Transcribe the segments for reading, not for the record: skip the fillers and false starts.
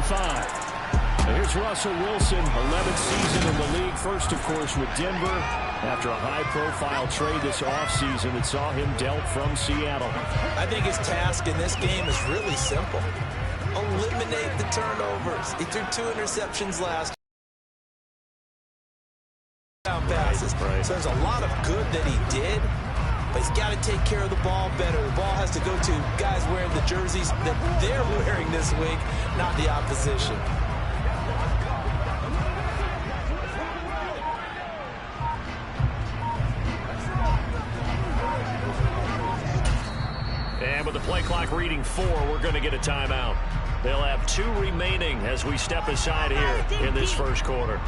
5. Here's Russell Wilson, 11th season in the league. First, of course, with Denver after a high-profile trade this offseason that saw him dealt from Seattle. I think his task in this game is really simple. Eliminate the turnovers. He threw 2 interceptions last passes. Right. So there's a lot of good that he did, but he's got to take care of the ball better. The ball has to go to guys wearing the jerseys that they're wearing this week, not the opposition. And with the play clock reading 4, we're going to get a timeout. They'll have 2 remaining as we step aside here in this first quarter.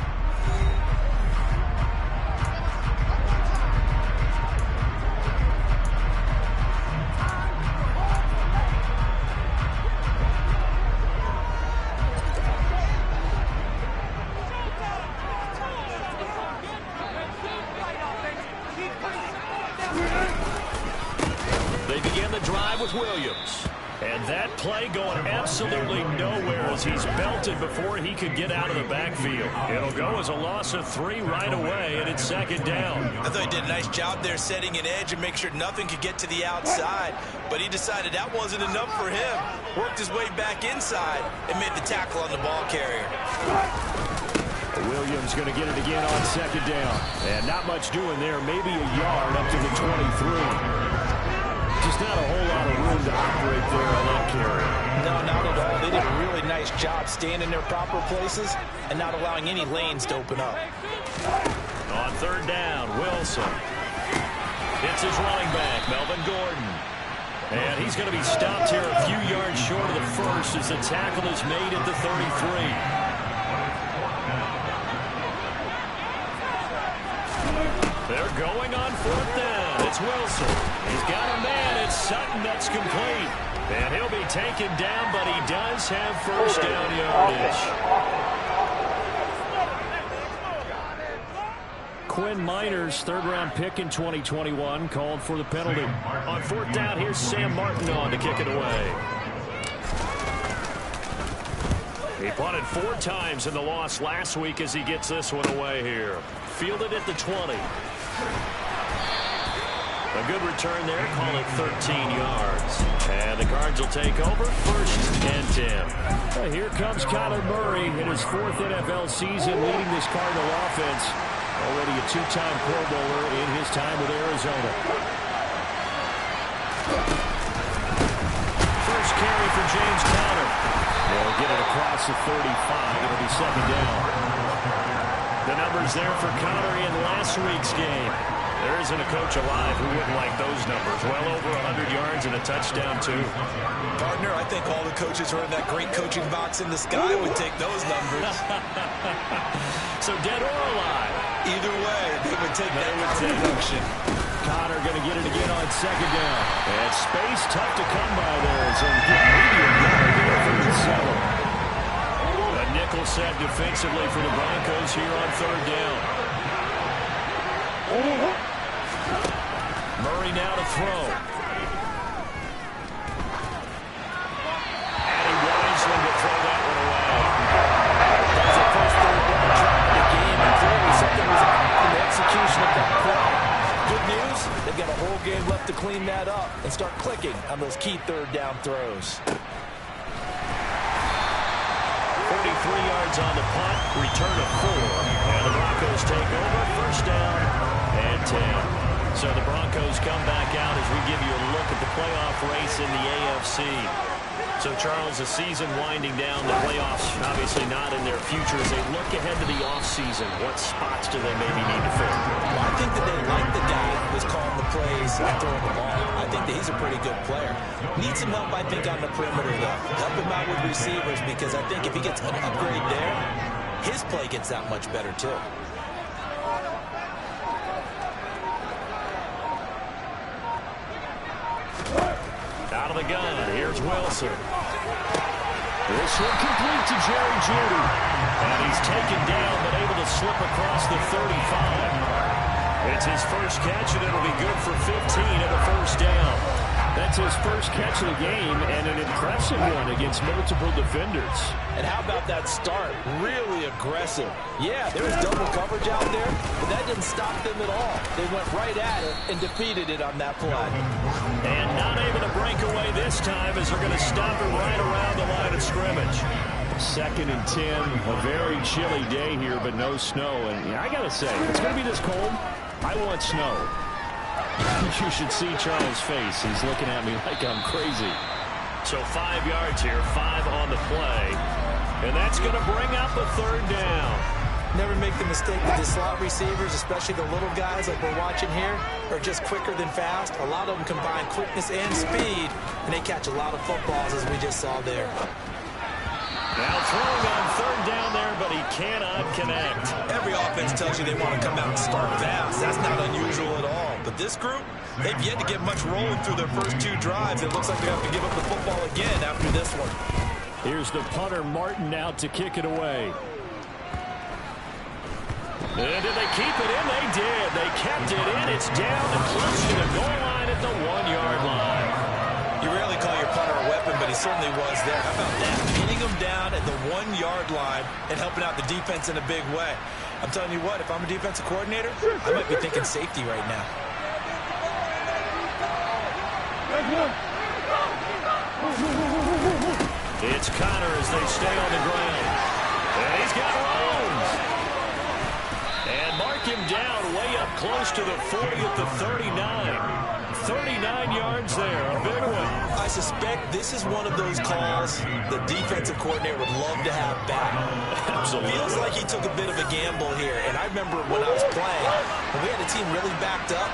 They begin the drive with Williams. And that play going absolutely nowhere as he's belted before he could get out of the backfield. It'll go as a loss of 3 right away, and it's 2nd down. I thought he did a nice job there setting an edge and make sure nothing could get to the outside. But he decided that wasn't enough for him. Worked his way back inside and made the tackle on the ball carrier. Williams going to get it again on 2nd down. And not much doing there. Maybe a yard up to the 23. Just not a whole lot of room to operate there on that carry. No, not at all. They did a really nice job staying in their proper places and not allowing any lanes to open up. On 3rd down, Wilson. It's his running back, Melvin Gordon. And he's going to be stopped here a few yards short of the first as the tackle is made at the 33. They're going on 4th down. It's Wilson. He's got a man. It's Sutton that's complete. And he'll be taken down, but he does have first down yardage. Quinn Miners, 3rd-round pick in 2021, called for the penalty. On 4th down, here's Sam Martin on to kick it away. He punted 4 times in the loss last week as he gets this one away here. Fielded at the 20. A good return there, call it 13 yards. And the Cards will take over, 1st and 10. Here comes Kyler Murray in his 4th NFL season leading this Cardinal offense. Already a 2-time Pro Bowler in his time with Arizona. First carry for James Conner. They'll get it across the 35. It'll be 2nd down. The numbers there for Conner in last week's game. There isn't a coach alive who wouldn't like those numbers. Well over 100 yards and a touchdown, too. Partner, I think all the coaches who are in that great coaching box in the sky would take those numbers. So dead or alive? Either way, they would take that production. Conner going to get it again on 2nd down. And space tough to come by there. So get maybe a yard there for the 7. A nickel set defensively for the Broncos here on 3rd down. Murray now to throw. And he wisely will throw that one away. That's the first 3rd down try of the game, and clearly something was off in the execution of that play. Good news, they've got a whole game left to clean that up and start clicking on those key 3rd down throws. 43 yards on the punt, return of 4, and the Broncos take over, 1st down and 10. So the Broncos come back out as we give you a look at the playoff race in the AFC. So, Charles, the season winding down, the playoffs obviously not in their future. As they look ahead to the offseason, what spots do they maybe need to fill? Well, I think that they like the guy who's calling the plays and throwing the ball. I think that he's a pretty good player. Needs some help, I think, on the perimeter, though. Help him out with receivers, because I think if he gets an upgrade there, his play gets that much better, too. Out of the gun, here's Wilson. This one complete to Jerry Jeudy. And he's taken down, but able to slip across the 35. It's his first catch, and it'll be good for 15 and a 1st down. That's his first catch of the game, and an impressive one against multiple defenders. And how about that start? Really aggressive. Yeah, there was double coverage out there, but that didn't stop them at all. They went right at it and defeated it on that play. And not able to break away this time as they're going to stop it right around the line of scrimmage. 2nd and 10, a very chilly day here, but no snow. And I got to say, if it's going to be this cold, I want snow. You should see Charles' face. He's looking at me like I'm crazy. So 5 yards here, 5 on the play. And that's going to bring up a 3rd down. Never make the mistake that the slot receivers, especially the little guys like we're watching here, are just quicker than fast. A lot of them combine quickness and speed, and they catch a lot of footballs, as we just saw there. Now throwing on 3rd down there, but he cannot connect. Every offense tells you they want to come out and start fast. That's not unusual at all. But this group, they've yet to get much rolling through their first 2 drives. It looks like they have to give up the football again after this one. Here's the punter, Martin, out to kick it away. And did they keep it in? They did. They kept it in. It's down and close to the goal line at the 1-yard line. You rarely call your punter a weapon, but he certainly was there. How about that? Pinning him down at the 1-yard line and helping out the defense in a big way. I'm telling you what, if I'm a defensive coordinator, I might be thinking safety right now. It's Connor as they stay on the ground. And he's got Rhodes. And mark him down way up close to the 40 at the 39. 39 yards there, a big one. I suspect this is one of those calls the defensive coordinator would love to have back. Absolutely. Feels like he took a bit of a gamble here. And I remember when I was playing, when we had a team really backed up,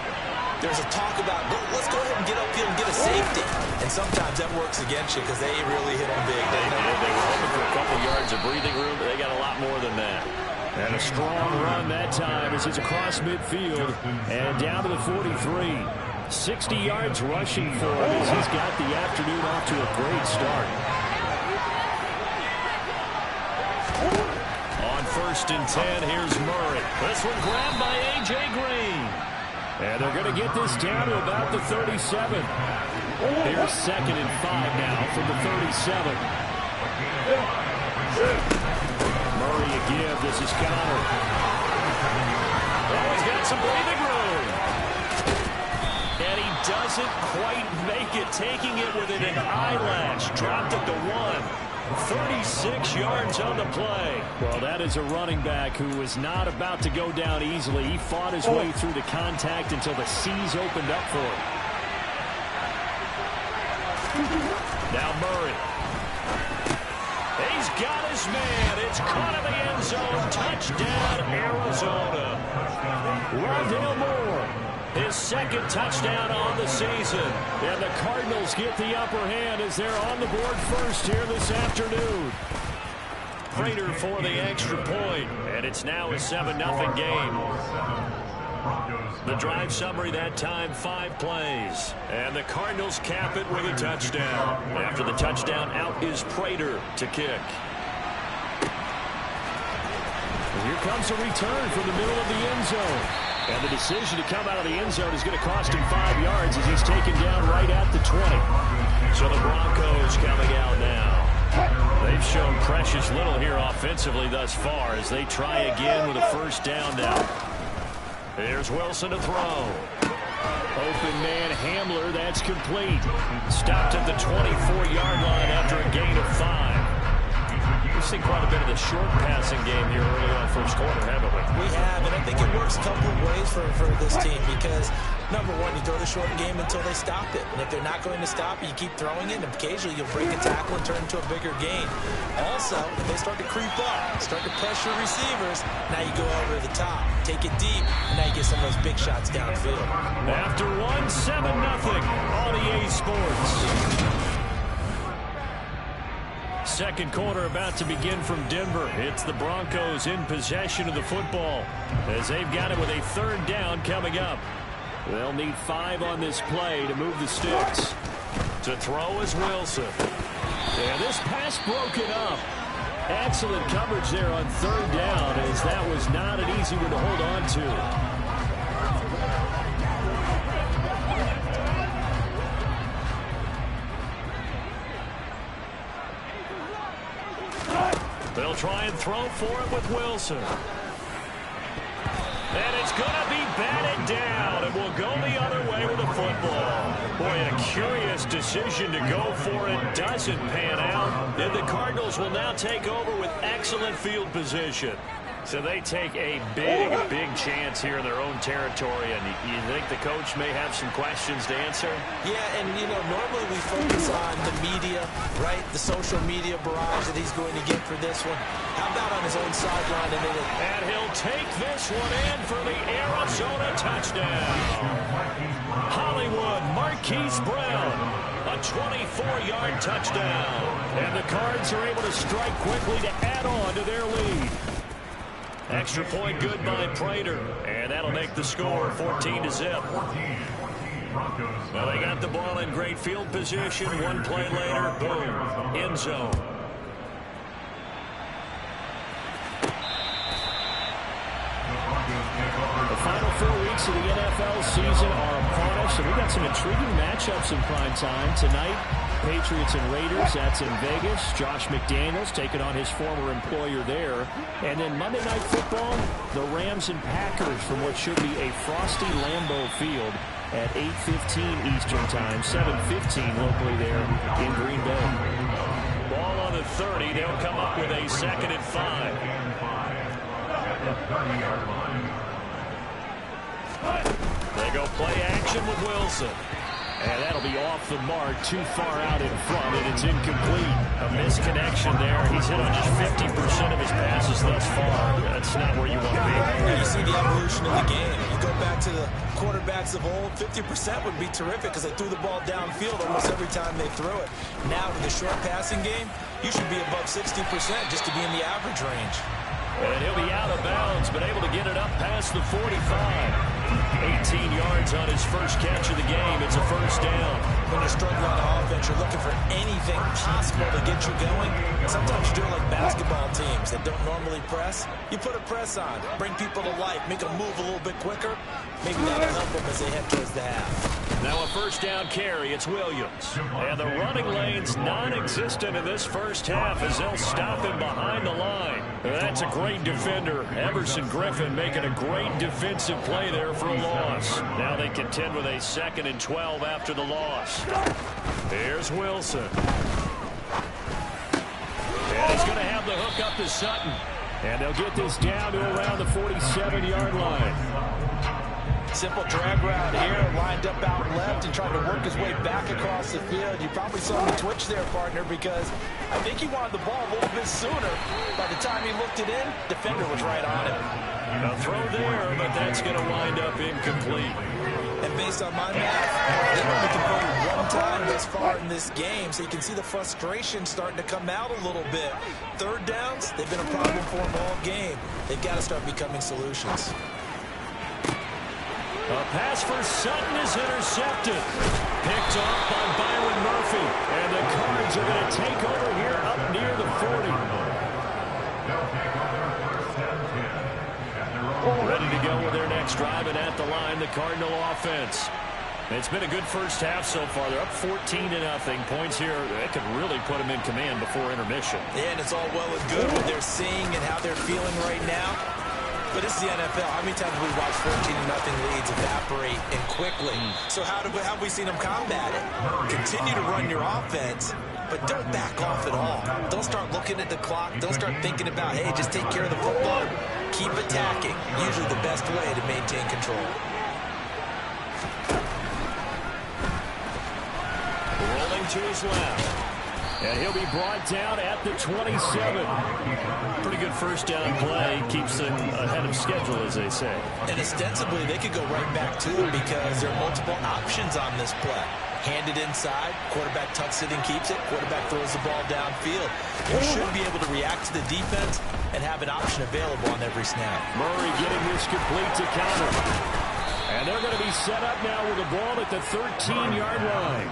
there was a talk about, let's go ahead and get upfield and get a safety. And sometimes that works against you because they really hit them big. They did. They were hoping for a couple yards of breathing room, but they got a lot more than that. And a strong run that time as he's across midfield and down to the 43. 60 yards rushing for him as he's got the afternoon off to a great start. On 1st and 10, here's Murray. This one grabbed by A.J. Green. And they're going to get this down to about the 37. Here's 2nd and 5 now from the 37. Murray again. This is Connor. Oh, he's got some breathing room. And he doesn't quite make it, taking it within an eyelash. Dropped it to 1. 36 yards on the play. Well, that is a running back who was not about to go down easily. He fought his way through the contact until the seas opened up for him. Now Murray. He's got his man. It's caught in the end zone. Touchdown, Arizona. Rondale Moore, his 2nd touchdown on the season. And the Cardinals get the upper hand as they're on the board first here this afternoon. Prater for the extra point. And it's now a 7-0 game. The drive summary that time, 5 plays. And the Cardinals cap it with a touchdown. After the touchdown, out is Prater to kick. And here comes a return from the middle of the end zone. And the decision to come out of the end zone is going to cost him 5 yards as he's taken down right at the 20. So the Broncos coming out now. They've shown precious little here offensively thus far as they try again with a 1st down now. Here's Wilson to throw. Open man Hamler, that's complete. Stopped at the 24-yard line after a gain of 5. We've seen quite a bit of the short passing game here early on first quarter, haven't we? We have, and I think it works a couple of ways for this team because, number one, you throw the short game until they stop it. And if they're not going to stop it, you keep throwing it, and occasionally you'll break a tackle and turn into a bigger gain. Also, if they start to creep up, start to pressure receivers, now you go over the top, take it deep, and now you get some of those big shots downfield. After 7-0 on EA Sports. Second quarter about to begin from Denver. It's the Broncos in possession of the football as they've got it with a 3rd down coming up. They'll need 5 on this play to move the sticks. To throw is Wilson. And this pass broken up. Excellent coverage there on 3rd down as that was not an easy one to hold on to. They'll try and throw for it with Wilson. And it's going to be batted down, and will go the other way with the football. Boy, a curious decision to go for it. Doesn't pan out. And the Cardinals will now take over with excellent field position. So they take a big chance here in their own territory. And you think the coach may have some questions to answer? Yeah, and, you know, normally we focus on the media, right? The social media barrage that he's going to get for this one. How about on his own sideline? And he'll take this one in for the Arizona touchdown. Hollywood Marquise Brown, a 24-yard touchdown. And the Cards are able to strike quickly to add on to their lead. Extra point good by Prater, and that'll make the score 14-0. Well, they got the ball in great field position. One play later, boom, end zone. The final 4 weeks of the NFL season are upon us, and we've got some intriguing matchups in prime time tonight. Patriots and Raiders, that's in Vegas. Josh McDaniels taking on his former employer there. And then Monday Night Football, the Rams and Packers from what should be a frosty Lambeau Field at 8:15 Eastern Time, 7:15 locally there in Green Bay. Ball on the 30. They'll come up with a 2nd and 5. They go play action with Wilson. And that'll be off the mark, too far out in front, and it's incomplete. A misconnection there. He's hit on just 50% of his passes thus far. That's not where you want to be. Yeah, you see the evolution of the game. You go back to the quarterbacks of old, 50% would be terrific because they threw the ball downfield almost every time they threw it. Now with the short passing game, you should be above 60% just to be in the average range. And he'll be out of bounds, but able to get it up past the 45. 18 yards on his first catch of the game. It's a first down. When you're struggling on offense, you're looking for anything possible to get you going. Sometimes you do it like basketball teams that don't normally press. You put a press on, bring people to life, make them move a little bit quicker. Maybe that'll help them as they head towards the half. Now a first down carry. It's Williams. And the running lane's non-existent in this first half as they'll stop him behind the line. That's a great defender. Everson Griffin making a great defensive play there for a loss. Now they contend with a 2nd and 12 after the loss. Here's Wilson. And he's going to have the hook up to Sutton. And they'll get this down to around the 47-yard line. Simple drag route here, lined up out left and trying to work his way back across the field. You probably saw him twitch there, partner, because I think he wanted the ball a little bit sooner. By the time he looked it in, defender was right on him. A throw there, but that's going to wind up incomplete. And based on my math, they've only converted one time thus far in this game, so you can see the frustration starting to come out a little bit. Third downs, they've been a problem for them all game. They've got to start becoming solutions. A pass for Sutton is intercepted. Picked off by Byron Murphy. And the Cards are going to take over here up near the 40. Ready to go with their next drive, and at the line, the Cardinal offense. It's been a good first half so far. They're up 14-0. Points here, that could really put them in command before intermission. Yeah, and it's all well and good what they're seeing and how they're feeling right now. But this is the NFL. How many times have we watched 14-0 leads evaporate and quickly? So how have we seen them combat it? Continue to run your offense, but don't back off at all. Don't start looking at the clock. Don't start thinking about, hey, just take care of the football. Keep attacking. Usually the best way to maintain control. Rolling to his left. And he'll be brought down at the 27. Pretty good first down play. Keeps them ahead of schedule, as they say. And ostensibly, they could go right back to it because there are multiple options on this play. Handed inside, quarterback tucks it and keeps it, quarterback throws the ball downfield. You should be able to react to the defense and have an option available on every snap. Murray getting this complete to counter. And they're going to be set up now with the ball at the 13-yard line.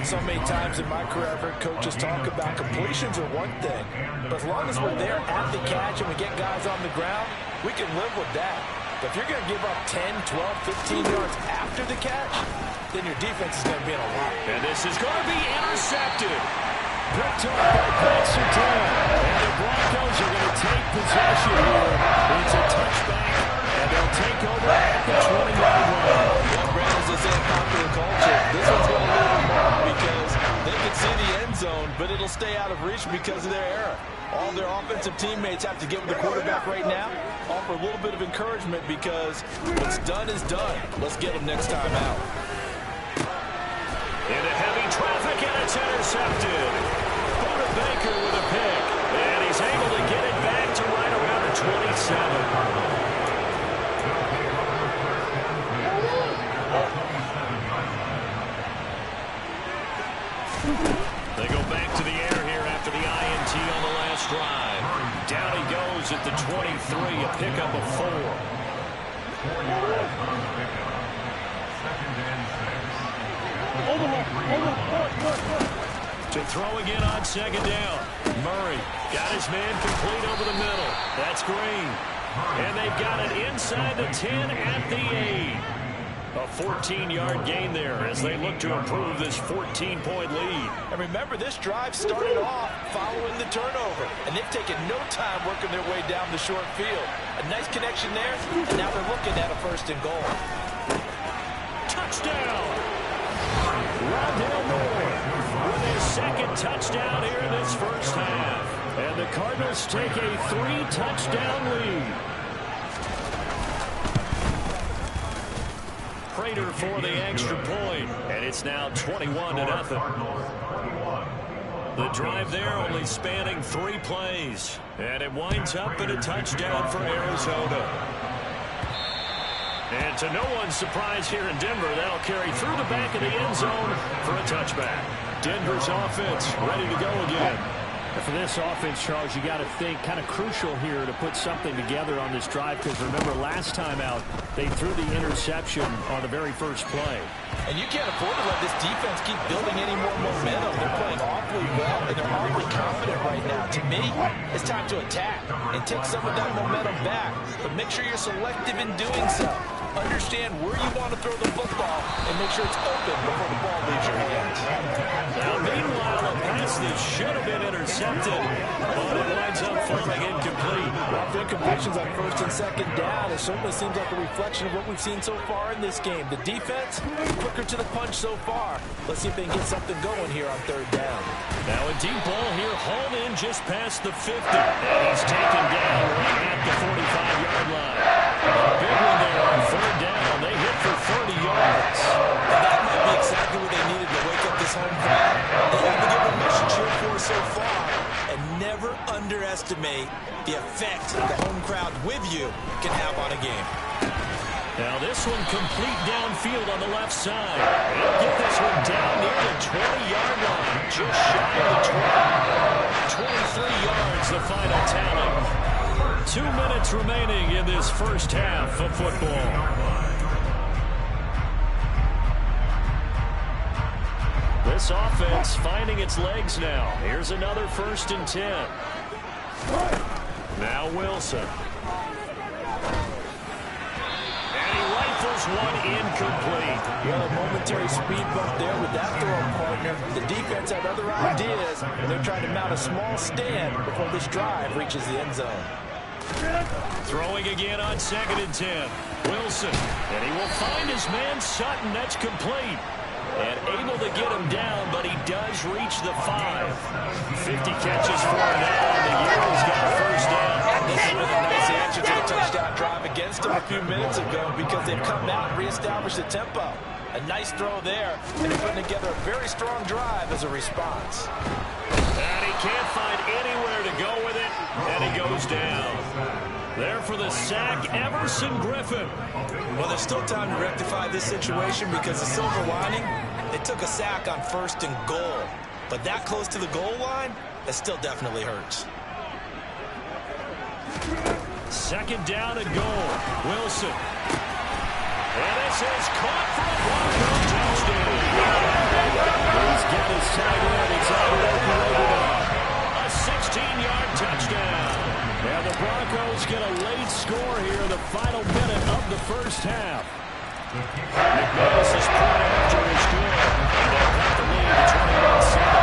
So many times in my career, I've heard coaches talk about completions are one thing. But as long as we're there at the catch and we get guys on the ground, we can live with that. But if you're going to give up 10, 12, 15 yards after the catch, then your defense is going to be in a lot. And this is going to be intercepted. Picked off by Pat Surtain. And the stay out of reach because of their error. All their offensive teammates have to give the quarterback right now, offer a little bit of encouragement because what's done is done. Let's get them next time out. Into heavy traffic, and it's intercepted. Buda Baker with a pick, and he's able to get it back to right around the 27. They go back to the air here after the INT on the last drive. Down he goes at the 23, a pickup of 4. To throw again on second down. Murray got his man complete over the middle. That's Green. And they've got it inside the 10 at the 8. A 14-yard gain there as they look to improve this 14-point lead. And remember, this drive started off following the turnover, and they've taken no time working their way down the short field. A nice connection there, and now they're looking at a 1st and goal. Touchdown! Rondale Moore with his 2nd touchdown here in this first half. And the Cardinals take a 3-touchdown lead. Prater for the extra point, and it's now 21-0. The drive there only spanning 3 plays, and it winds up in a touchdown for Arizona. And to no one's surprise here in Denver, that'll carry through the back of the end zone for a touchback. Denver's offense ready to go again. For this offense, Charles, you got to think kind of crucial here to put something together on this drive, because remember last time out they threw the interception on the very first play. And you can't afford to let this defense keep building any more momentum. They're playing awfully well, and they're awfully confident right now. To me, it's time to attack and take some of that momentum back, but make sure you're selective in doing so. Understand where you want to throw the football and make sure it's open before the ball leaves your hands. Now, meanwhile, a pass that should have been intercepted, but it winds up falling incomplete. Well, if incompletions on 1st and 2nd down, it certainly seems like a reflection of what we've seen so far in this game. The defense, quicker to the punch so far. Let's see if they can get something going here on 3rd down. Now a deep ball here, hauled in just past the 50. And he's taken down right at the 45-yard line. A big one there on 3rd down. They hit for 30 yards. And that might be exactly what they needed to wake up this home crowd. They have to give them much to cheer for so far. And never underestimate the effect the home crowd with you can have on a game. Now this one complete downfield on the left side. They'll get this one down near the 20-yard line. Just shy of the 20. 23 yards, the final tally. 2 minutes remaining in this first half of football. This offense finding its legs now. Here's another 1st and 10. Now Wilson. One incomplete. Well, a momentary speed bump there with that throwing partner. The defense had other ideas, and they're trying to mount a small stand before this drive reaches the end zone. Throwing again on 2nd and 10. Wilson, and he will find his man Sutton. That's complete. And able to get him down, but he does reach the 5. 50 catches for him now on the year. He's got a 1st down. This is really nice answer to the touchdown drive against them a few minutes ago because they've come out and reestablished the tempo. A nice throw there, and they're putting together a very strong drive as a response. And he can't find anywhere to go with it, and he goes down. There for the sack, Everson Griffin. Well, there's still time to rectify this situation because the silver lining, they took a sack on 1st and goal. But that close to the goal line, that still definitely hurts. 2nd down and goal. Wilson. And this is caught for a Bronco touchdown. He's got his tight end. He's operated up. A 16-yard touchdown. And the Broncos get a late score here in the final minute of the first half. McManus's point after is good. And they'll cut the lead to 21-7.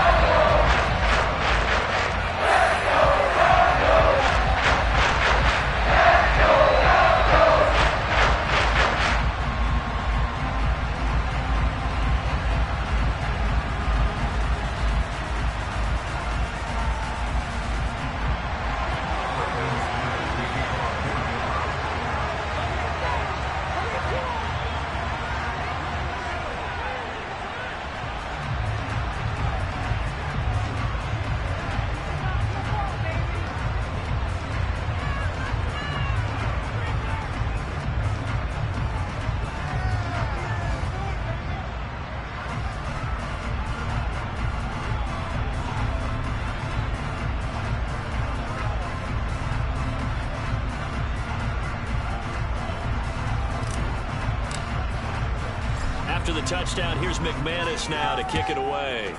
After the touchdown, here's McManus now to kick it away.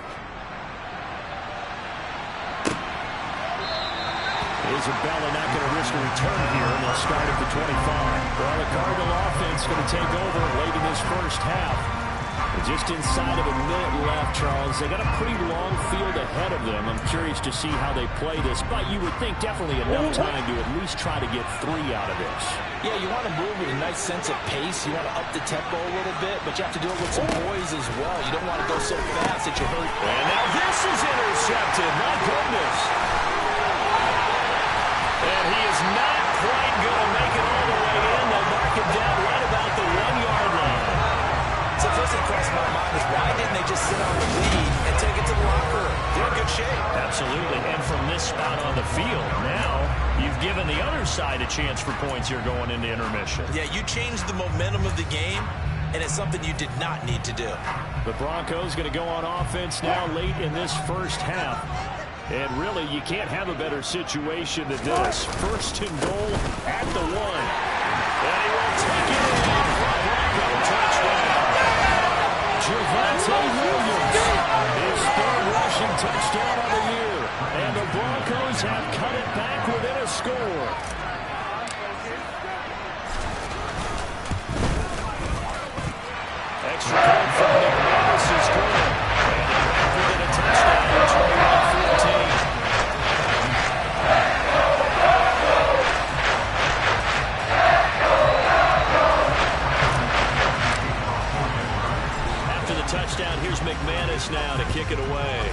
Isabella not going to risk a return here, and they'll start at the 25. Well, the Cardinal offense going to take over late in this first half. Just inside of a minute left, Charles. They got a pretty long field ahead of them. I'm curious to see how they play this, but you would think definitely enough time to at least try to get 3 out of this. Yeah, you want to move with a nice sense of pace. You want to up the tempo a little bit, but you have to do it with some poise as well. You don't want to go so fast that you hurt. And now this is intercepted. My goodness. And he is not quite going to make it all the way in. They'll mark him down right about the 1-yard line. So first thing crossed my mind is why didn't they just sit on the lead and take it to the locker room? They're in good shape. Absolutely. And from this spot on the field, now you've given the other side a chance for points here going into intermission. Yeah, you changed the momentum of the game, and it's something you did not need to do. The Broncos going to go on offense now late in this first half. And really, you can't have a better situation than this. First and goal at the 1. And he will take it in for a Bronco touchdown. Javonte Williams, his 3rd rushing touchdown of the year. And the Broncos have cut it back within a score. Extra point from McManus is good. And they're back within a touchdown. 21-14. After the touchdown, here's McManus now to kick it away.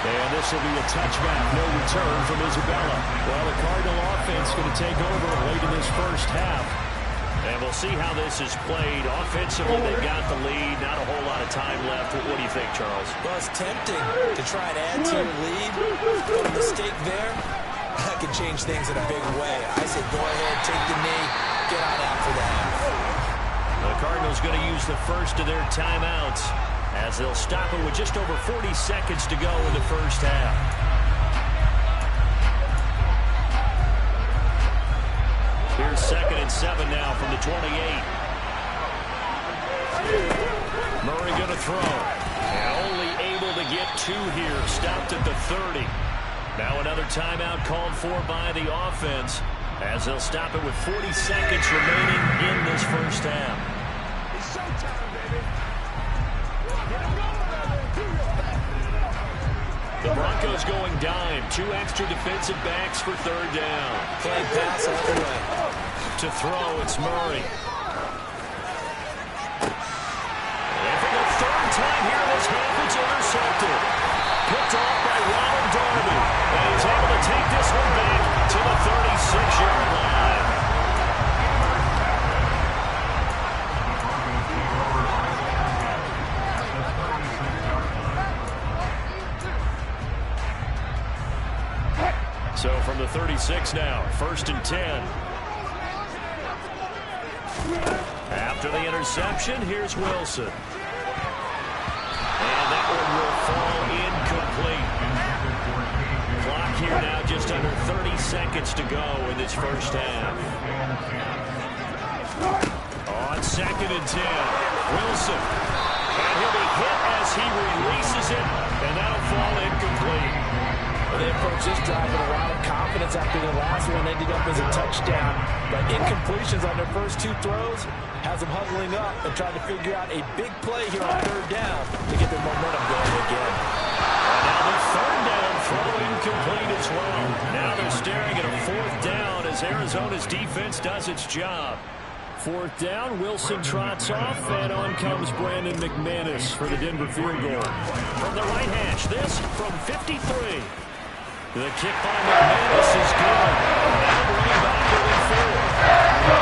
And this will be a touchback, no return from Isabella. Well, the Cardinal offense going to take over late in this first half. And we'll see how this is played. Offensively, they've got the lead. Not a whole lot of time left. What do you think, Charles? Well, it's tempting to try and add to your lead. But a mistake there, that can change things in a big way. I say go ahead, take the knee, get out after the half. The Cardinals going to use the first of their timeouts as they'll stop it with just over 40 seconds to go in the first half. Here's 2nd and 7 now from the 28. Murray going to throw. And only able to get 2 here. Stopped at the 30. Now another timeout called for by the offense as they'll stop it with 40 seconds remaining in this first half. It's showtime, baby. The Broncos going dime. 2 extra defensive backs for 3rd down. Play pass all the way. To throw, it's Murray. And for the 3rd time here this half, it's intercepted. Picked off by Ronald Darby. And he's able to take this one back to the 36-yard line. So from the 36 now, 1st and 10. After the interception, here's Wilson. And that one will fall incomplete. Clock here now just under 30 seconds to go in this first half. On 2nd and 10, Wilson. And he'll be hit as he releases it, and that'll fall incomplete. They approach this drive with a lot of confidence after the last one ended up as a touchdown. But incompletions on their first 2 throws has them huddling up and trying to figure out a big play here on 3rd down to get their momentum going again. And now the 3rd down throw incomplete as well. Now they're staring at a 4th down as Arizona's defense does its job. 4th down, Wilson trots off, and on comes Brandon McManus for the Denver field goal. From the right hash, this from 53. The kick by McManus is good. Now running back within 4.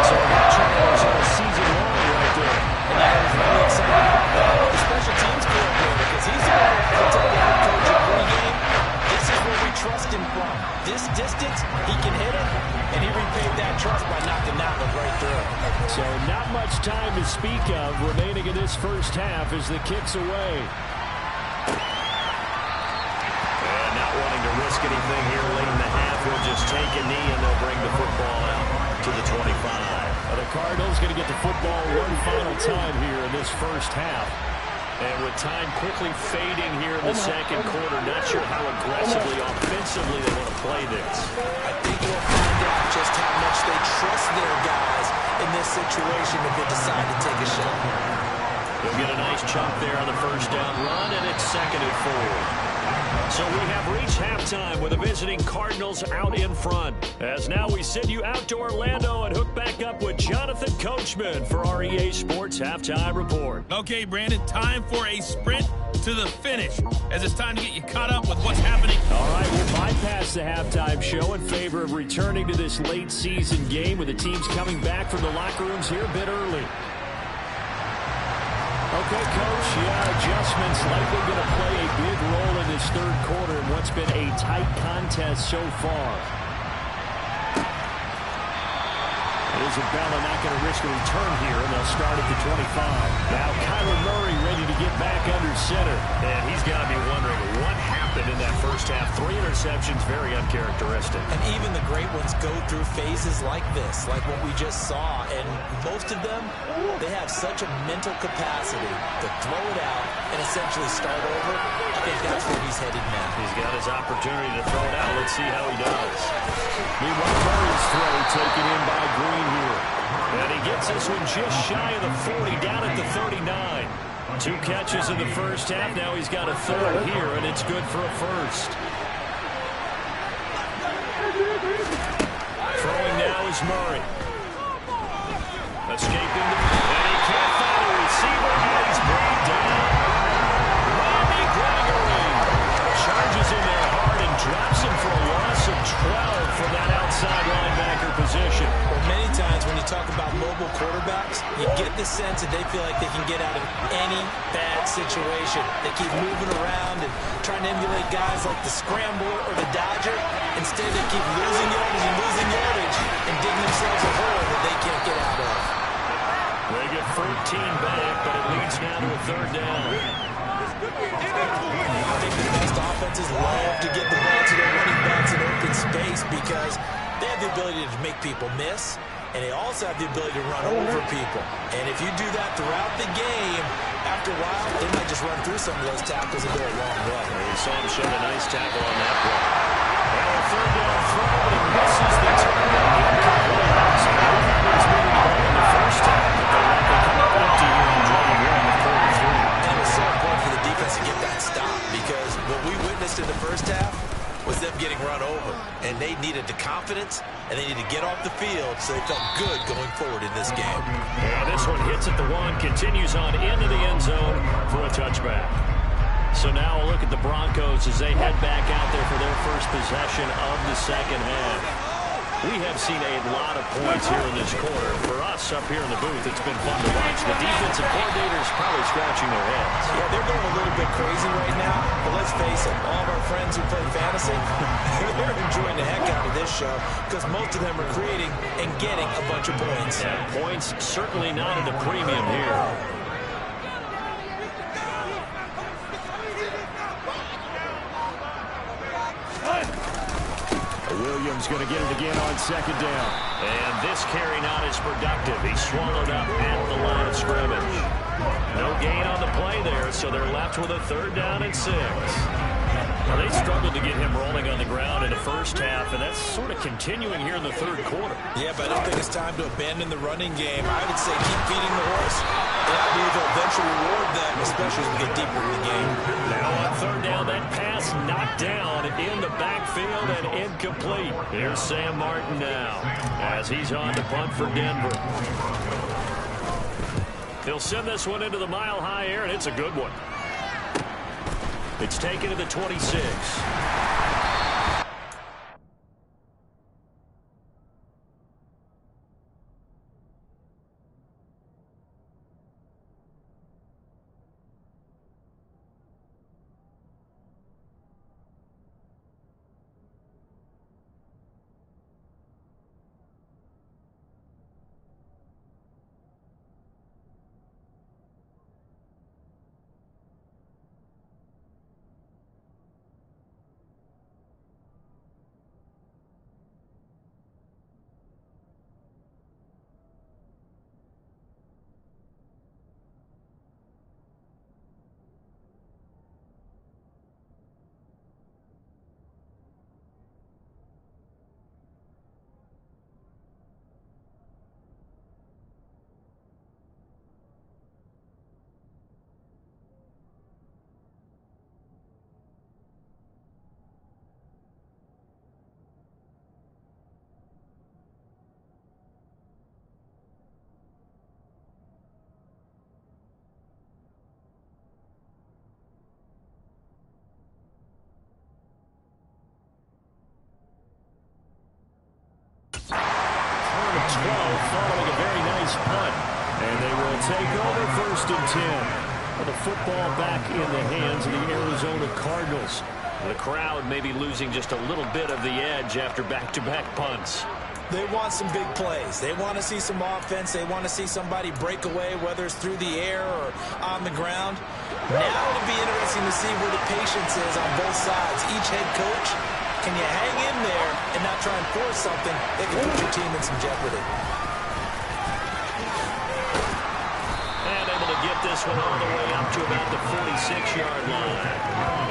So that Charles on a season long right there. And that was really exciting about the special teams coordinator because he's the one who has to tell the head coach in pregame, this is where we trust him from. This distance, he can hit it, and he repaid that trust by knocking that one right through. So not much time to speak of remaining in this first half as the kick's away. And not wanting to risk anything here late in the half, we'll just take a knee and they'll bring the football out to the 25. Well, the Cardinals going to get the football one final time here in this first half. And with time quickly fading here in the second quarter, not sure how aggressively, offensively they want to play this. I think we'll find out just how much they trust their guys in this situation if they decide to take a shot. They'll get a nice chunk there on the first down run, and it's 2nd and 4. So we have reached halftime with the visiting Cardinals out in front. As now we send you out to Orlando and hook back up with Jonathan Coachman for our EA Sports Halftime Report. Okay, Brandon, time for a sprint to the finish, as it's time to get you caught up with what's happening. All right, we'll bypass the halftime show in favor of returning to this late season game with the teams coming back from the locker rooms here a bit early. Okay, Coach, adjustments likely going to play a big role in this third quarter in what's been a tight contest so far. Isabella not going to risk a return here, and they'll start at the 25. Now Kyler Murray ready to get back under center. And he's got to be wondering what happened in that first half. 3 interceptions, very uncharacteristic. And even the great ones go through phases like this, like what we just saw. And most of them, they have such a mental capacity to throw it out and essentially start over. I think that's where he's headed now. He's got his opportunity to throw it out. Let's see how he does. Meanwhile, Murray's throw taken in by Green here. And he gets this one just shy of the 40, down at the 39. 2 catches in the first half. Now he's got a third here, and it's good for a first. Throwing now is Murray. Escaping, and he can't find a receiver, and he's brought down. Randy Gregory charges in there hard and drops him for a loss of 12 from that outside linebacker position. Well, many times when you talk about mobile quarterbacks, you get the sense that they feel like they can get out of any bad situation. They keep moving around and trying to emulate guys like the Scrambler or the Dodger. Instead, they keep losing yardage and digging themselves a hole that they can't get out of. They get 14 back, but it leads now to a third down. I think the best offenses love to get the ball to their running backs in open space because they have the ability to make people miss, and they also have the ability to run over people. And if you do that throughout the game, after a while, they might just run through some of those tackles and go a long way. We saw him show a nice tackle on that play. Now a third down throw, but he misses the target. Incomplete. So he's moving the ball in the first half, but they'll likely come up empty here on drive 1 with 43. And it was so important for the defense to get that stop because what we witnessed in the first half was them getting run over. And they needed the confidence, and they needed to get off the field so they felt good going forward in this game. And this one hits at the 1, continues on into the end zone for a touchback. So now a look at the Broncos as they head back out there for their first possession of the second half. We have seen a lot of points here in this quarter. For us up here in the booth, it's been fun to watch. The defensive coordinators probably scratching their heads. Yeah, they're going a little bit crazy right now, but let's face it, all of our friends who play fantasy, they're enjoying the heck out of this show because most of them are creating and getting a bunch of points. Yeah, points certainly not at a premium here. Williams going to get it again on second down. And this carry not as productive. He's swallowed up at the line of scrimmage. No gain on the play there, so they're left with a third down and 6. Now, they struggled to get him rolling on the ground in the first half, and that's sort of continuing here in the third quarter. Yeah, but I don't think it's time to abandon the running game. I would say keep feeding the horse, and I believe they'll eventually reward them, especially as we get deeper in the game. Now on third down, that pass knocked down in the backfield and incomplete. Here's Sam Martin now as he's on to punt for Denver. He'll send this one into the mile-high air, and it's a good one. It's taken to the 26. throw following a very nice punt. And they will take over 1st and 10. With the football back in the hands of the Arizona Cardinals. The crowd may be losing just a little bit of the edge after back-to-back punts. They want some big plays. They want to see some offense. They want to see somebody break away, whether it's through the air or on the ground. Now it'll be interesting to see where the patience is on both sides. Each head coach, can you hang in there and not try and force something that can put your team in some jeopardy? And able to get this one all the way up to about the 46-yard line.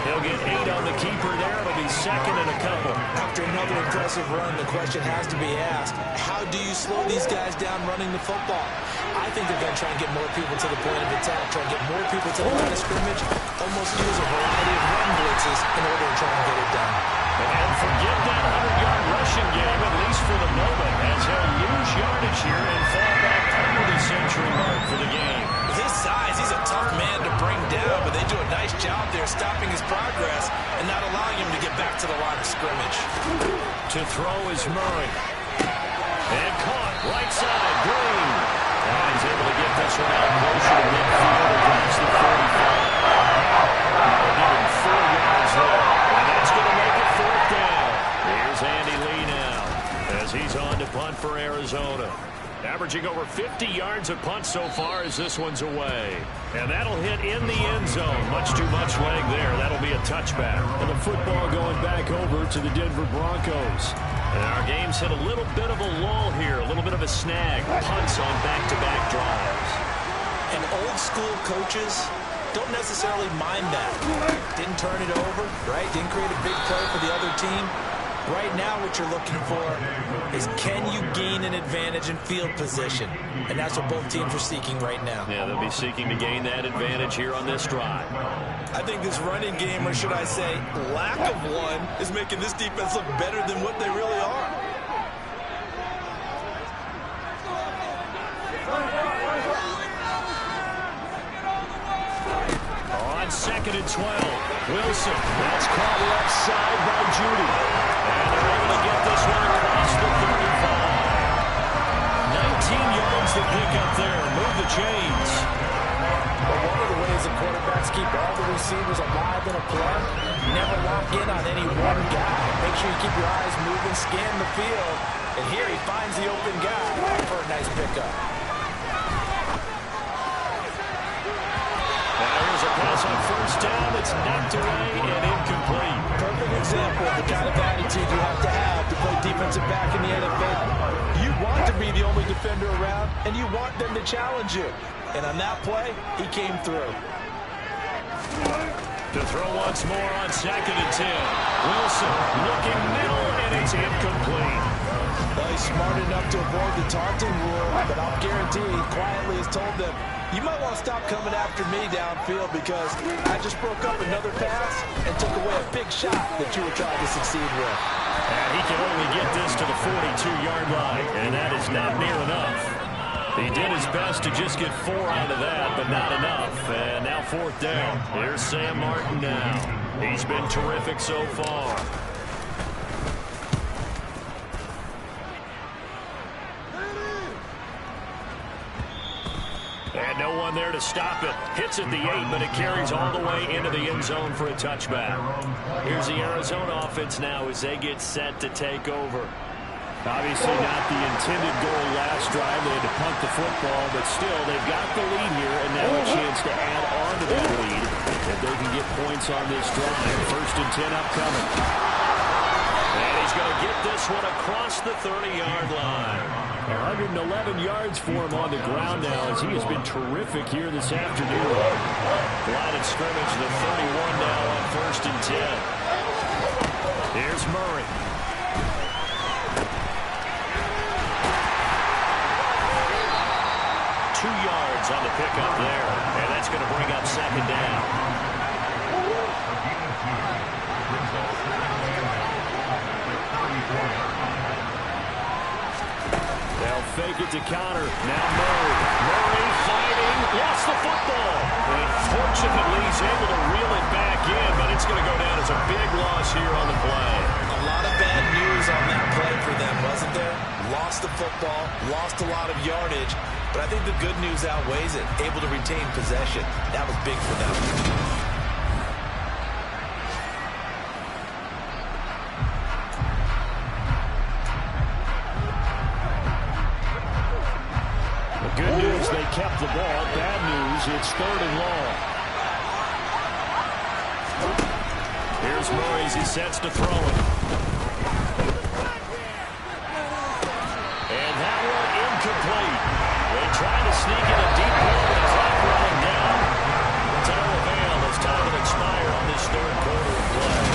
He'll get 8 on the keeper there. It'll be 2nd and a couple. After another impressive run, the question has to be asked, how do you slow these guys down running the football? I think they're going to try and get more people to the point of attack, try and get more people to the line of scrimmage, almost use a variety of run blitzes in order to try and get it done. And forget that 100-yard rushing game, at least for the moment, as he'll lose yardage here and fall back under the century mark for the game. With his size, he's a tough man to bring down, but they do a nice job there stopping his progress and not allowing him to get back to the line of scrimmage. To throw is Murray. And caught, right side, Green. And he's able to get this one out closer to midfield across the 45. Given 4 yards there. And that's going to make it 4th down. Here's Andy Lee now as he's on to punt for Arizona. Averaging over 50 yards a punt so far as this one's away. And that'll hit in the end zone. Much too much leg there. That'll be a touchback. And the football going back over to the Denver Broncos. And our game's hit a little bit of a lull here. A little bit of a snag. Punts on back-to-back drives. And old school coaches don't necessarily mind that. Didn't turn it over, right? Didn't create a big play for the other team. Right now what you're looking for is, can you gain an advantage in field position? And that's what both teams are seeking right now. Yeah, they'll be seeking to gain that advantage here on this drive. I think this running game, or should I say lack of one, is making this defense look better than what they really are. On 2nd and 12, Wilson. That's caught left side by Judy. And they're able to get this one across the 35. 19 yards to pick up there. Move the chains. Well, one of the ways the quarterbacks keep all the receivers alive in a play, never lock in on any one guy. Make sure you keep your eyes moving, scan the field. And here he finds the open guy for a nice pickup. Here's a pass on 1st down that's knocked away and incomplete. Perfect example of the kind of attitude you have to play defensive back in the NFL. You want to be the only defender around, and you want them to challenge you. And on that play, he came through. To throw once more on 2nd and 10. Wilson looking middle, and it's incomplete. Well, he's smart enough to avoid the taunting rule, but I'll guarantee he quietly has told them, you might want to stop coming after me downfield because I just broke up another pass and took away a big shot that you were trying to succeed with. And he can only get this to the 42-yard line, and that is not near enough. He did his best to just get 4 out of that, but not enough. And now 4th down. Here's Sam Martin now. He's been terrific so far. And no one there to stop it. Hits at the 8, but it carries all the way into the end zone for a touchback. Here's the Arizona offense now as they get set to take over. Obviously not the intended goal last drive. They had to punt the football, but still, they've got the lead here, and now a chance to add on to that lead if they can get points on this drive. 1st and 10 upcoming. And he's going to get this one across the 30-yard line. 111 yards for him on the ground now as he has been terrific here this afternoon. Line of scrimmage, the 31 now on 1st and 10. Here's Murray. On the pickup there, and that's going to bring up 2nd down. They'll fake it to counter. Now Murray. Murray fighting. Lost the football. And fortunately, he's able to reel it back in, but it's going to go down as a big loss here on the play. A lot of bad news on that play for them, wasn't wasn't there, lost the football, lost a lot of yardage, but I think the good news outweighs it. Able to retain possession. That was big for them. Good news, they kept the ball. Bad news, it's 3rd and long. Here's Murray as he sets to throw it. And that one incomplete. They try to sneak in a deep ball, but the clock running down. To no avail as time will expire on this 3rd quarter of play.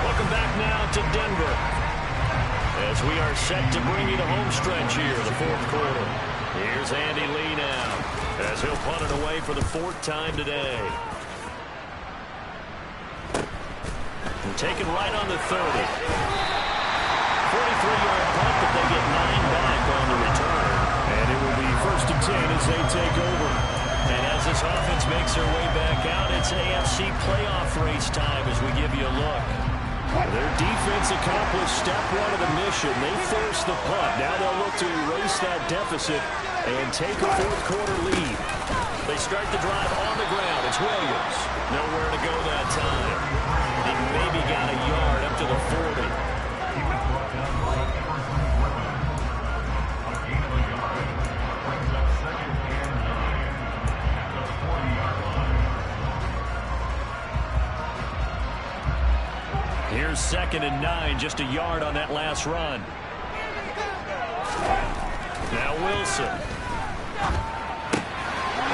Welcome back now to Denver, as we are set to bring you the home stretch here, the 4th quarter. Here's Andy Lee now, as he'll punt it away for the 4th time today. And taken right on the 30. 43-yard punt, but they get 9 back on the return. And it will be 1st and 10 as they take over. And as this offense makes their way back out, it's AFC playoff race time as we give you a look. Their defense accomplished step 1 of the mission. They forced the punt. Now they'll look to erase that deficit and take a 4th quarter lead. They start the drive on the ground. It's Williams. Nowhere to go that time. He maybe got a yard up to the 40. Here's 2nd and 9, just a yard on that last run. Now Wilson.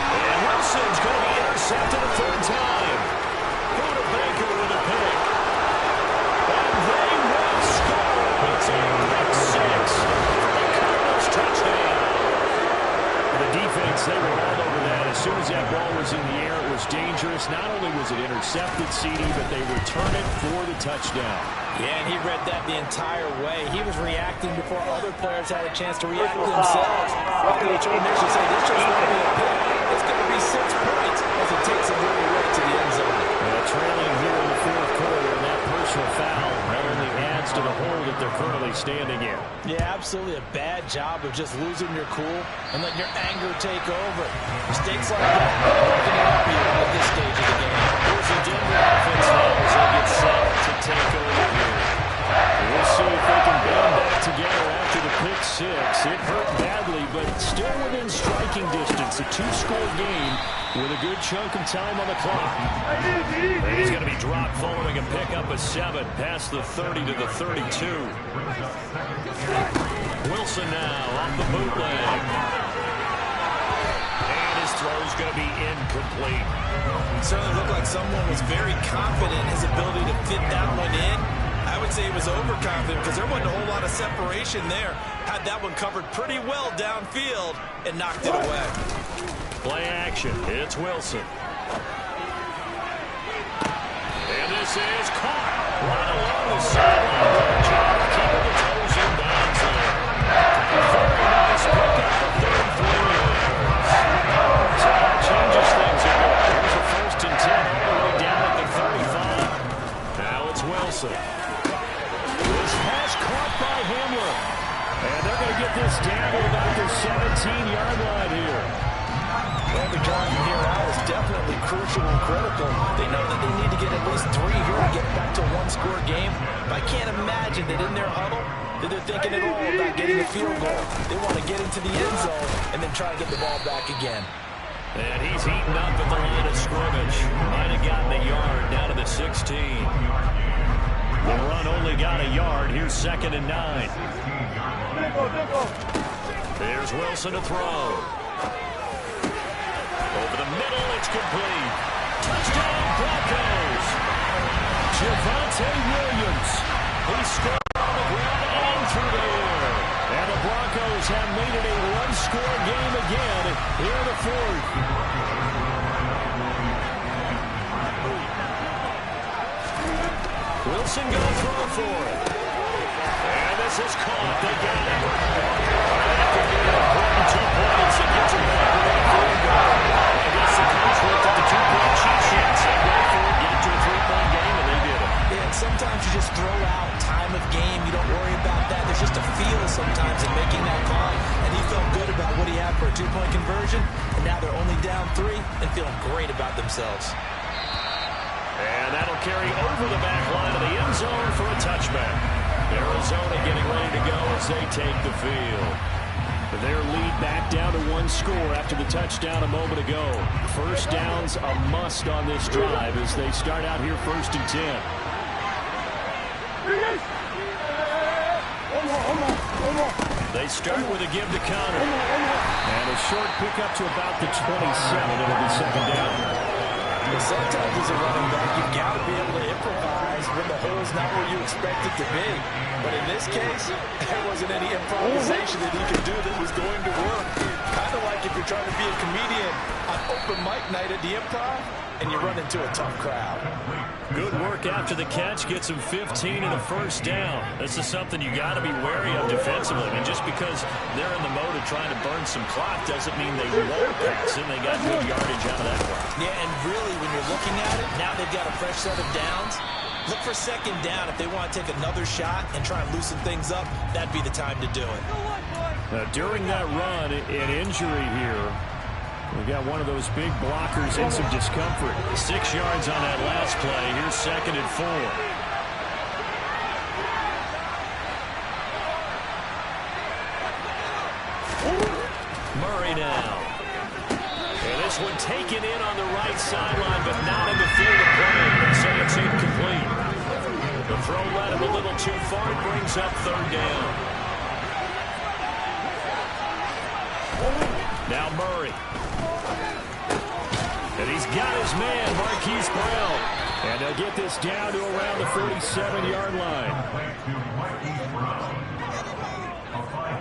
And Wilson's going to be intercepted a 3rd time. Buda Baker with a pick. And they will score. It's a pick 6 for the Cardinals touchdown. The defense, they were all over that. As soon as that ball was in the air, it was dangerous. Not only was it intercepted, CD, but they return it for the touchdown. Yeah, and he read that the entire way. He was reacting before other players had a chance to react themselves. What the initially say, this just won't be a pick. It's going to be 6 points as it takes him really right to the end zone. Trailing here in the 4th quarter, and that personal foul not only adds to the hole that they're currently standing in. Yeah, absolutely a bad job of just losing your cool and letting your anger take over. Mistakes like that aren't going to help you at this stage of the game. Here's the Denver offense now as they get set to take over here. We'll see if they can band back together after the pick 6. It hurt badly, but still within striking distance. A 2-score game with a good chunk of time on the clock. And he's going to be dropped following a pickup of 7 past the 30 to the 32. Wilson now off the bootleg. And his throw's going to be incomplete. It certainly looked like someone was very confident in his ability to fit that one in. I would say he was overconfident because there wasn't a whole lot of separation there. Had that one covered pretty well downfield and knocked it away. Play action. It's Wilson. And this is caught right along the sideline. Good job keeping the toes in bounds there. Very nice pickup of 33 yards. So that changes things a bit. Here's a 1st and 10 all the way down at the 35. Now it's Wilson. This pass caught by Hamler. And they're going to get this down to about the 17-yard line here. Well, the drive from here out is definitely crucial and critical. They know that they need to get at least 3 here to get back to a 1-score game. But I can't imagine that in their huddle that they're thinking at all about getting a field goal. They want to get into the end zone and then try to get the ball back again. And he's heating up at the line of scrimmage. Might have gotten a yard down to the 16. The run only got a yard. Here's 2nd and 9. There's Wilson to throw. Over the middle, it's complete. Touchdown, Broncos. Javonte Williams. He scored on the ground and through the air. And the Broncos have made it a 1-score game again here in the 4th. Wilson going to throw for it. And this is caught. They got it. After getting an important 2 points, it gets him back with that field goal. I guess the coach looked at the 2-point cheat sheet and said, go for it, get it to a 3-point game, and they did it. Yeah, sometimes you just throw out time of game. You don't worry about that. There's just a feel sometimes in making that call. And he felt good about what he had for a two-point conversion. And now they're only down 3 and feeling great about themselves. And that'll carry over the back line of the end zone for a touchback. Arizona getting ready to go as they take the field. Their lead back down to 1 score after the touchdown a moment ago. First down's a must on this drive as they start out here 1st and 10. They start with a give to Connor. And a short pickup to about the 27. It'll be 2nd down. Sometimes as a running back, you've got to be able to improvise when the hole's not where you expect it to be. But in this case, there wasn't any improvisation that he could do that was going to work. Kind of like if you're trying to be a comedian on open mic night at the Improv and you run into a tough crowd. Good work after the catch. Gets him 15 and a 1st down. This is something you got to be wary of defensively. I mean, just because they're in the mode of trying to burn some clock doesn't mean they won't pass him. They got good yardage out of that one. Yeah, and really, when you're looking at it, now they've got a fresh set of downs. Look for 2nd down. If they want to take another shot and try and loosen things up, that'd be the time to do it. During that run, an injury here. We got one of those big blockers in some discomfort. 6 yards on that last play. Here's 2nd and 4. Murray now. And this one taken in on the right sideline, but not in the field of play. They say it's incomplete. The throw led him a little too far. It brings up 3rd down. Now Murray. And he's got his man, Marquise Brown. And they'll get this down to around the 47-yard line.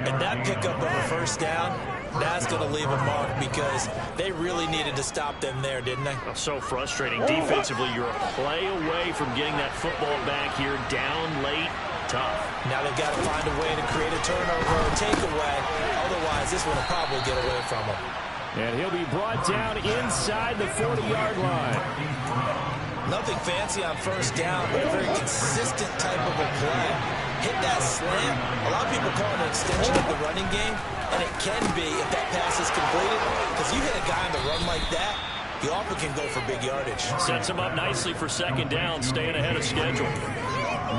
And that pickup of a 1st down, that's going to leave a mark because they really needed to stop them there, didn't they? So frustrating. Defensively, you're a play away from getting that football back here down late. Tough. Now they've got to find a way to create a turnover or takeaway. Otherwise, this one will probably get away from them. And he'll be brought down inside the 40-yard line. Nothing fancy on 1st down, but a very consistent type of a play. Hit that slant. A lot of people call it an extension of the running game, and it can be if that pass is completed. Because you hit a guy on the run like that, you often can go for big yardage. Sets him up nicely for 2nd down, staying ahead of schedule.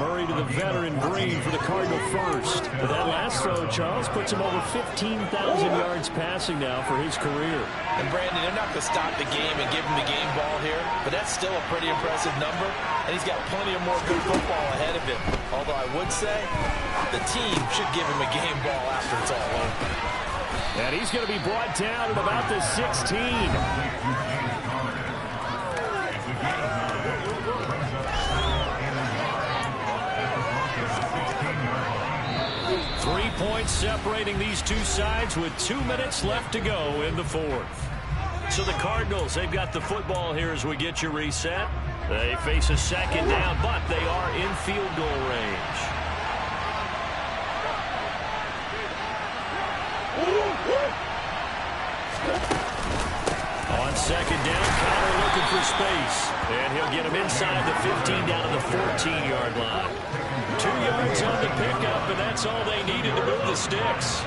Murray to the veteran Green for the Cardinal first. But that last throw, Charles, puts him over 15,000 yards passing now for his career. And Brandon, they're not going to stop the game and give him the game ball here, but that's still a pretty impressive number, and he's got plenty of more good football ahead of him. Although I would say the team should give him a game ball after it's all over. And he's going to be brought down at about the 16. 3 points separating these two sides with 2 minutes left to go in the 4th. So the Cardinals, they've got the football here as we get you reset. They face a 2nd down, but they are in field goal range. On 2nd down, Connor looking for space. And he'll get him inside the 15 down to the 14-yard line. 2 yards on the pickup, and that's all they needed to move the sticks.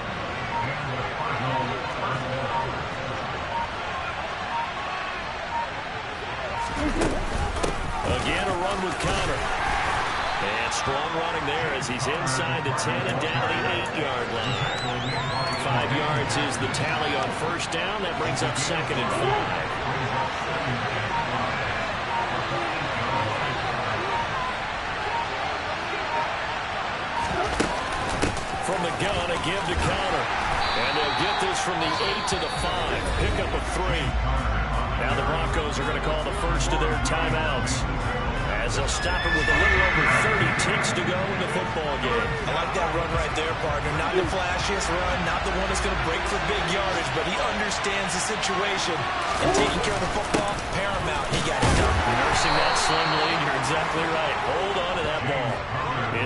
Again, a run with Connor. And strong running there as he's inside the 10 and down to the 8-yard line. 5 yards is the tally on 1st down. That brings up 2nd and 5. From the gun, a give to Connor. And they'll get this from the 8 to the 5. Pickup of 3. Now the Broncos are going to call the first of their timeouts, as they'll stop it with a little over 30 ticks to go in the football game. I like that run right there, partner. Not the flashiest run, not the one that's going to break for big yardage, but he understands the situation. And taking care of the football, paramount. He got it done. Nursing that slim lead, you're exactly right. Hold on to that ball.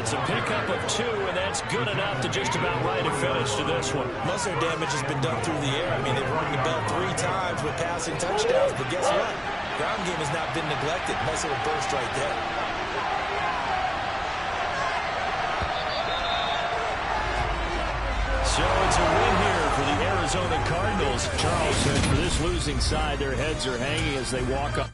It's a pickup of 2, and that's good enough to just about right a finish to this one. Most of their damage has been done through the air. I mean, they've rung the bell 3 times with passing touchdowns, but guess what? Ground game has not been neglected. Nice little burst right there. Arizona Cardinals. Charles said for this losing side, their heads are hanging as they walk up.